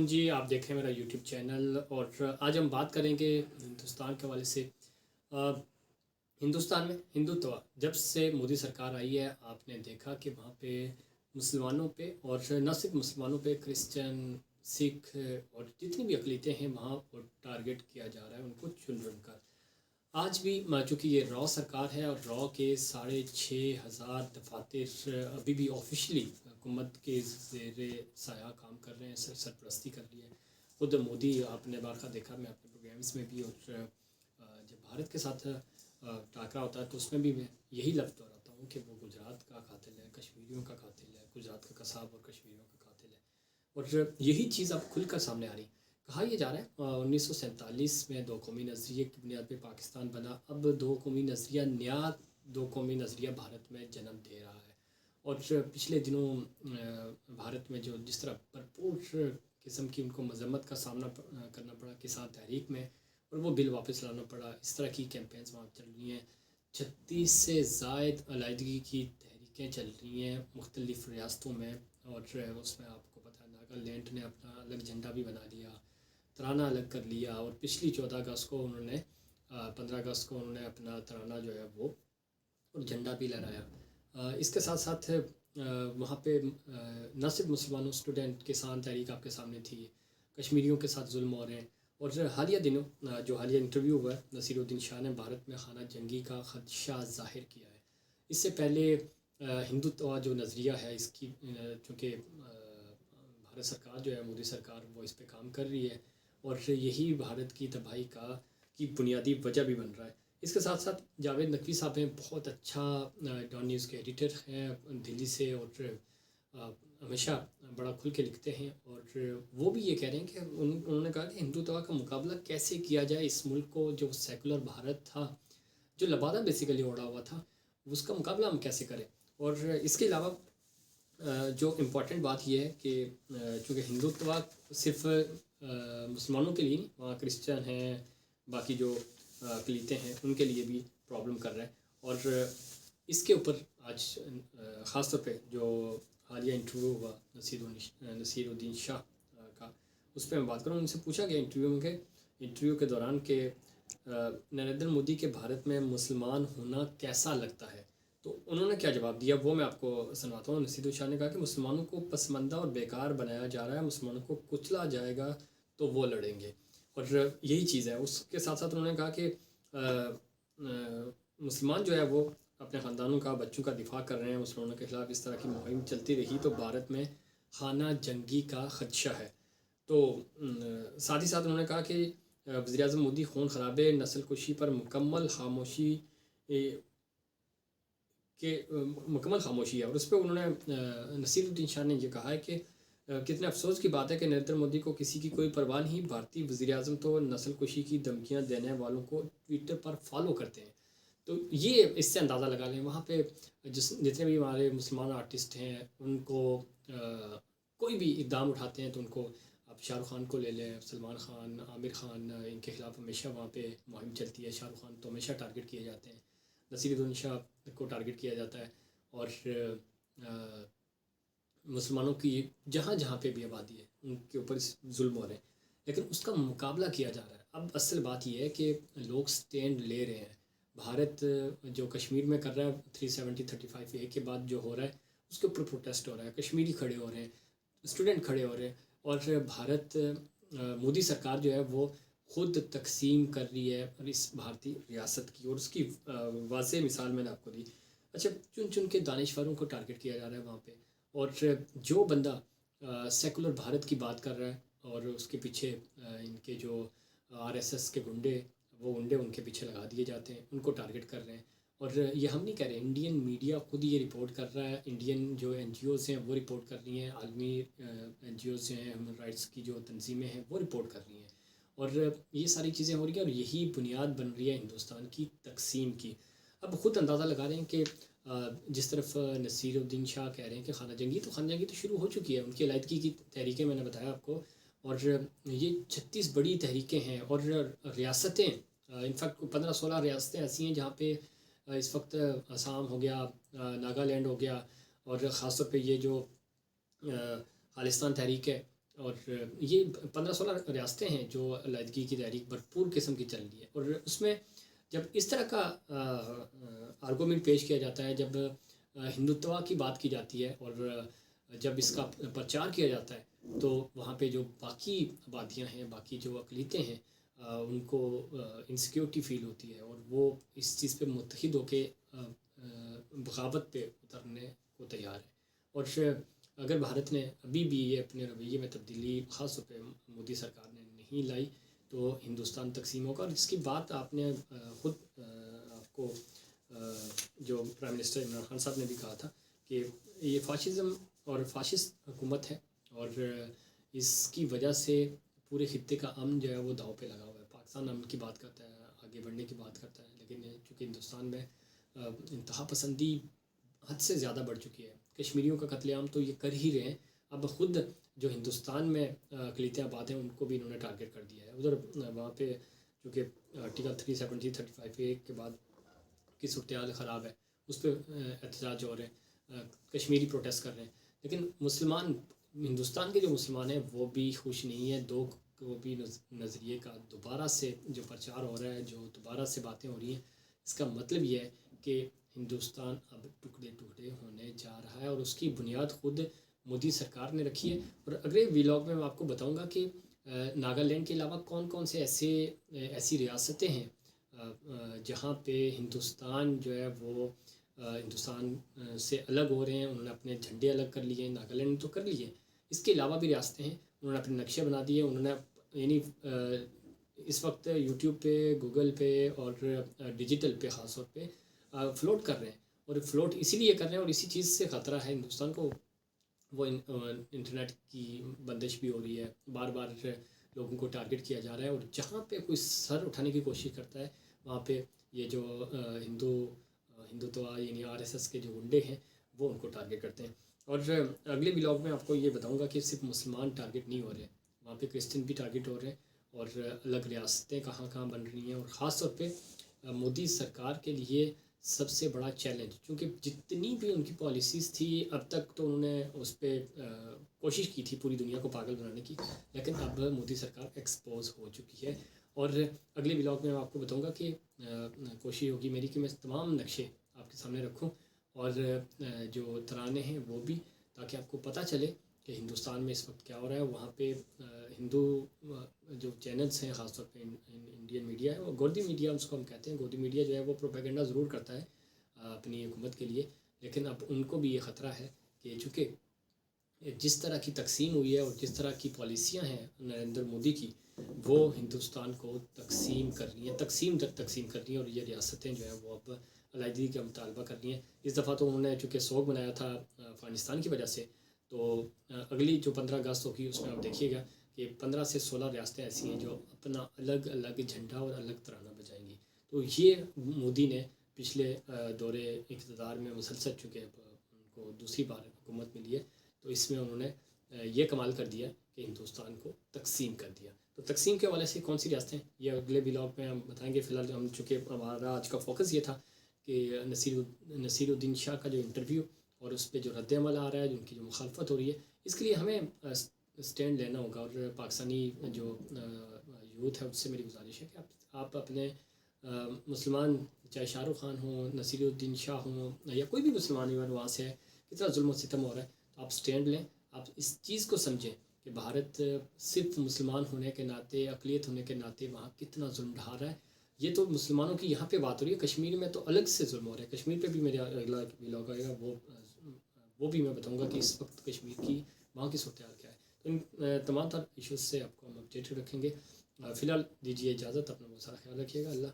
جی آپ دیکھ رہے ہیں میرا یوٹیوب چینل اور آج ہم بات کریں گے ہندوستان کے حوالے سے ہندوستان میں ہندوتوا جب سے مودی سرکار آئی ہے آپ نے دیکھا کہ وہاں پہ مسلمانوں پہ اور نہ صرف مسلمانوں پہ کرسچن سکھ اور جتنی بھی اقلیتیں ہیں وہاں پر ٹارگٹ کیا جا رہا ہے ان کو چن کر آج بھی چونکہ یہ را سرکار ہے اور را کے 6,500 دفاتر ابھی بھی آفیشلی حکومت کے زیر سایہ کام کر رہے ہیں سرپرستی کر رہی ہے خود مودی آپ نے بارکہ دیکھا میں اپنے پروگرامس میں بھی اور جب بھارت کے ساتھ ٹاکرا ہوتا ہے تو اس میں بھی میں یہی لفظ دہراتا ہوں کہ وہ گجرات کا قاتل ہے کشمیریوں کا قاتل ہے گجرات کا قصاب اور کشمیریوں کا قاتل ہے اور یہی چیز اب کھل کر سامنے آ رہی کہا یہ جا رہا ہے 1947 میں دو قومی نظریے کی بنیاد پہ پاکستان بنا اب دو قومی نظریہ نیا دو قومی نظریہ بھارت میں جنم دے رہا ہے اور پچھلے دنوں بھارت میں جو جس طرح بھرپور قسم کی ان کو مذمت کا سامنا کرنا پڑا کسان تحریک میں اور وہ بل واپس لانا پڑا اس طرح کی کیمپینز وہاں چل رہی ہیں 36 سے زائد علیحدگی کی تحریکیں چل رہی ہیں مختلف ریاستوں میں اور اس میں آپ کو پتہ ہے ناگالینڈ نے اپنا الگ جھنڈا بھی بنا لیا ترانہ الگ کر لیا اور پچھلی 14 اگست کو انہوں نے 15 اگست کو انہوں نے اپنا ترانہ جو ہے وہ اور جھنڈا بھی لہرایا اس کے ساتھ ساتھ وہاں پہ نہ صرف مسلمانوں اسٹوڈنٹ کسان تحریک آپ کے سامنے تھی کشمیریوں کے ساتھ ظلم ہو رہے ہیں اور حالیہ دنوں جو حالیہ انٹرویو ہوا ہے نصیر الدین شاہ نے بھارت میں خانہ جنگی کا خدشہ ظاہر کیا ہے اس سے پہلے ہندوتوا جو نظریہ ہے اس کی چونکہ بھارت سرکار جو ہے مودی سرکار وہ اس پہ کام کر رہی ہے اور یہی بھارت کی تباہی کی بنیادی وجہ بھی بن رہا ہے اس کے ساتھ ساتھ جاوید نقوی صاحب ہیں بہت اچھا ڈان نیوز کے ایڈیٹر ہیں دلی سے اور ہمیشہ بڑا کھل کے لکھتے ہیں اور وہ بھی یہ کہہ رہے ہیں کہ انہوں نے کہا کہ ہندوتوا کا مقابلہ کیسے کیا جائے اس ملک کو جو سیکولر بھارت تھا جو لبادہ بیسیکلی اوڑا ہوا تھا اس کا مقابلہ ہم کیسے کریں اور اس کے علاوہ جو امپورٹنٹ بات یہ ہے کہ چونکہ ہندوتوا صرف مسلمانوں کے لیے نہیں وہاں کرسچن ہیں باقی جو اقلیتیں ہیں ان کے لیے بھی پرابلم کر رہا ہے اور اس کے اوپر آج خاص طور پہ جو حالیہ انٹرویو ہوا نصیر الدین شاہ کا اس پہ میں بات کروں ان سے پوچھا گیا انٹرویو کے دوران کہ نریندر مودی کے بھارت میں مسلمان ہونا کیسا لگتا ہے تو انہوں نے کیا جواب دیا وہ میں آپ کو سنواتا ہوں نصیر الدین شاہ نے کہا کہ مسلمانوں کو پسماندہ اور بیکار بنایا جا رہا ہے مسلمانوں کو کچلا جائے گا تو وہ لڑیں گے اور یہی چیز ہے اس کے ساتھ ساتھ انہوں نے کہا کہ مسلمان جو ہے وہ اپنے خاندانوں کا بچوں کا دفاع کر رہے ہیں مسلمانوں کے خلاف اس طرح کی مہم چلتی رہی تو بھارت میں خانہ جنگی کا خدشہ ہے تو ساتھ ہی ساتھ انہوں نے کہا کہ وزیر اعظم مودی خون خرابے نسل کشی پر مکمل خاموشی ہے اور اس پہ انہوں نے نصیر الدین شاہ نے یہ کہا ہے کہ کتنے افسوس کی بات ہے کہ نریندر مودی کو کسی کی کوئی پرواہ نہیں بھارتی وزیر اعظم تو نسل کشی کی دھمکیاں دینے والوں کو ٹویٹر پر فالو کرتے ہیں تو یہ اس سے اندازہ لگا لیں وہاں پہ جتنے بھی ہمارے مسلمان آرٹسٹ ہیں ان کو کوئی بھی اقدام اٹھاتے ہیں تو ان کو آپ شاہ رخ خان کو لے لیں سلمان خان عامر خان ان کے خلاف ہمیشہ وہاں پہ مہم چلتی ہے شاہ رخ خان تو ہمیشہ ٹارگٹ کیے جاتے ہیں نصیر الدین شاہ کو ٹارگٹ کیا جاتا ہے اور مسلمانوں کی جہاں جہاں پہ بھی آبادی ہے ان کے اوپر ظلم ہو رہے ہیں لیکن اس کا مقابلہ کیا جا رہا ہے اب اصل بات یہ ہے کہ لوگ سٹینڈ لے رہے ہیں بھارت جو کشمیر میں کر رہا ہے 370-35A کے بعد جو ہو رہا ہے اس کے اوپر پروٹیسٹ ہو رہا ہے کشمیری کھڑے ہو رہے ہیں اسٹوڈنٹ کھڑے ہو رہے ہیں اور بھارت مودی سرکار جو ہے وہ خود تقسیم کر رہی ہے اور اس بھارتی ریاست کی اور اس کی واضح مثال میں نے آپ کو دی اچھا چن کے دانشوروں کو ٹارگٹ کیا جا رہا ہے وہاں پہ اور جو بندہ سیکولر بھارت کی بات کر رہا ہے اور اس کے پیچھے ان کے جو RSS کے گنڈے ان کے پیچھے لگا دیے جاتے ہیں ان کو ٹارگٹ کر رہے ہیں اور یہ ہم نہیں کہہ رہے انڈین میڈیا خود یہ رپورٹ کر رہا ہے انڈین جو NGOs ہیں وہ رپورٹ کر رہی ہیں عالمی NGOs ہیں ہیومن رائٹس کی جو تنظیمیں ہیں وہ رپورٹ کر رہی ہیں اور یہ ساری چیزیں ہو رہی ہیں اور یہی بنیاد بن رہی ہے ہندوستان کی تقسیم کی اب خود اندازہ لگا رہے ہیں کہ جس طرف نصیر الدین شاہ کہہ رہے ہیں کہ خانہ جنگی تو شروع ہو چکی ہے ان کی علیحدگی کی تحریکیں میں نے بتایا آپ کو اور یہ 36 بڑی تحریکیں ہیں اور ریاستیں انفیکٹ 15-16 ریاستیں ایسی ہیں جہاں پہ اس وقت آسام ہو گیا ناگالینڈ ہو گیا اور خاص طور پہ یہ جو خالستان تحریک ہے اور یہ 15-16 ریاستیں ہیں جو علیحدگی کی تحریک بھرپور قسم کی چل رہی ہے، اور اس میں جب اس طرح کا آرگومنٹ پیش کیا جاتا ہے، جب ہندوتوا کی بات کی جاتی ہے اور جب اس کا پرچار کیا جاتا ہے، تو وہاں پہ جو باقی آبادیاں ہیں، باقی جو اقلیتیں ہیں، ان کو انسیکیورٹی فیل ہوتی ہے، اور وہ اس چیز پہ متحد ہو کے بغاوت پہ اترنے کو تیار ہے۔ اور اگر بھارت نے ابھی بھی یہ اپنے رویے میں تبدیلی خاص طور پہ مودی سرکار نے نہیں لائی، تو ہندوستان تقسیم ہوگا۔ اور اس کی بات آپ نے خود آپ کو جو پرائم منسٹر عمران خان صاحب نے بھی کہا تھا کہ یہ فاشزم اور فاشسٹ حکومت ہے، اور اس کی وجہ سے پورے خطے کا امن جو ہے وہ داؤ پہ لگا ہوا ہے۔ پاکستان امن کی بات کرتا ہے، آگے بڑھنے کی بات کرتا ہے، لیکن چونکہ ہندوستان میں انتہا پسندی حد سے زیادہ بڑھ چکی ہے۔ کشمیریوں کا قتل عام تو یہ کر ہی رہے ہیں، اب خود جو ہندوستان میں اقلیتیں آباد ہیں ان کو بھی انہوں نے ٹارگٹ کر دیا ہے۔ ادھر وہاں پہ چونکہ آرٹیکل 370 35A کے بعد کی صورتحال خراب ہے، اس پہ احتجاج ہو رہے ہیں، کشمیری پروٹیسٹ کر رہے ہیں، لیکن مسلمان ہندوستان کے جو مسلمان ہیں وہ بھی خوش نہیں ہیں۔ دو کو بھی نظریے کا دوبارہ سے جو پرچار ہو رہا ہے، جو دوبارہ سے باتیں ہو رہی ہیں، اس کا مطلب یہ ہے کہ ہندوستان اب ٹکڑے ٹکڑے ہونے جا رہا ہے، اور اس کی بنیاد خود مودی سرکار نے رکھی ہے۔ اور اگلے ویلاگ میں آپ کو بتاؤں گا کہ ناگالینڈ کے علاوہ کون کون سے ایسی ریاستیں ہیں جہاں پہ ہندوستان جو ہے وہ ہندوستان سے الگ ہو رہے ہیں، انہوں نے اپنے جھنڈے الگ کر لیے ہیں۔ ناگالینڈ نے تو کر لیے، اس کے علاوہ بھی ریاستیں ہیں، انہوں نے اپنے نقشے بنا دیے، انہوں نے یعنی اس وقت یوٹیوب پہ، گوگل پہ اور ڈیجیٹل پہ خاص طور پہ فلوٹ کر رہے ہیں، اور فلوٹ اسی لیے کر رہے ہیں، اور اسی چیز سے خطرہ ہے ہندوستان کو۔ وہ انٹرنیٹ کی بندش بھی ہو رہی ہے، بار بار لوگوں کو ٹارگٹ کیا جا رہا ہے، اور جہاں پہ کوئی سر اٹھانے کی کوشش کرتا ہے وہاں پہ یہ جو ہندوتوا یعنی RSS کے جو گنڈے ہیں وہ ان کو ٹارگٹ کرتے ہیں۔ اور اگلے ولاگ میں آپ کو یہ بتاؤں گا کہ صرف مسلمان ٹارگٹ نہیں ہو رہے، وہاں پہ کرسچن بھی ٹارگٹ ہو رہے ہیں، اور الگ ریاستیں کہاں کہاں بن رہی ہیں۔ اور خاص طور پہ مودی سرکار کے لیے سب سے بڑا چیلنج، چونکہ جتنی بھی ان کی پالیسیز تھی اب تک تو انہوں نے اس پہ کوشش کی تھی پوری دنیا کو پاگل بنانے کی، لیکن اب مودی سرکار ایکسپوز ہو چکی ہے۔ اور اگلے ولاگ میں آپ کو بتاؤں گا کہ کوشش ہوگی میری کہ میں تمام نقشے آپ کے سامنے رکھوں، اور جو ترانے ہیں وہ بھی، تاکہ آپ کو پتہ چلے کہ ہندوستان میں اس وقت کیا ہو رہا ہے۔ وہاں پہ ہندو جو چینلز ہیں، خاص طور پہ انڈین میڈیا ہے، وہ گودی میڈیا اس کو ہم کہتے ہیں، گودی میڈیا جو ہے وہ پروپیگنڈا ضرور کرتا ہے اپنی حکومت کے لیے، لیکن اب ان کو بھی یہ خطرہ ہے کہ چونکہ جس طرح کی تقسیم ہوئی ہے اور جس طرح کی پالیسیاں ہیں نریندر مودی کی، وہ ہندوستان کو تقسیم کر رہی ہیں، تقسیم کر رہی ہیں، اور یہ ریاستیں جو ہیں وہ اب علیحدگی کا مطالبہ کر رہی ہیں۔ اس دفعہ تو انہوں نے چونکہ سوگ منایا تھا افغانستان کی وجہ سے، تو اگلی جو 15 اگست ہوگی اس میں آپ دیکھیے گا کہ 15 سے 16 ریاستیں ایسی ہیں جو اپنا الگ الگ جھنڈا اور الگ ترانہ بجائیں گی۔ تو یہ مودی نے پچھلے دورے اقتدار میں مسلسل، چونکہ ان کو دوسری بار حکومت ملی ہے، تو اس میں انہوں نے یہ کمال کر دیا کہ ہندوستان کو تقسیم کر دیا۔ تو تقسیم کے حوالے سے کون سی ریاستیں، یہ اگلے ولاگ میں ہم بتائیں گے۔ فی الحال ہم چونکہ ہمارا آج کا فوکس یہ تھا کہ نصیر الدین شاہ کا جو انٹرویو اور اس پہ جو رد عمل آ رہا ہے، جن کی جو مخالفت ہو رہی ہے، اس کے لیے ہمیں اسٹینڈ لینا ہوگا۔ اور پاکستانی جو یوتھ ہے اس سے میری گزارش ہے کہ آپ اپنے مسلمان، چاہے شاہ رخ خان ہوں، نصیر الدین شاہ ہوں، یا کوئی بھی مسلمان ایون وہاں سے ہے، کتنا ظلم و ستم ہو رہا ہے، تو آپ اسٹینڈ لیں، آپ اس چیز کو سمجھیں کہ بھارت صرف مسلمان ہونے کے ناطے، اقلیت ہونے کے ناطے وہاں کتنا ظلم ڈھا رہا ہے۔ یہ تو مسلمانوں کی یہاں پہ بات ہو رہی ہے، کشمیر میں تو الگ سے ظلم ہو رہا ہے۔ کشمیر پہ بھی میرا اگلا ولاگ آئے گا، وہ بھی میں بتاؤں گا کہ اس وقت کشمیر کی وہاں کی صورتحال کیا ہے۔ تو ان تمام تر ایشوز سے آپ کو ہم اپڈیٹ رکھیں گے۔ فی الحال دیجیے اجازت، اپنا بہت سارا خیال رکھیے گا۔ اللہ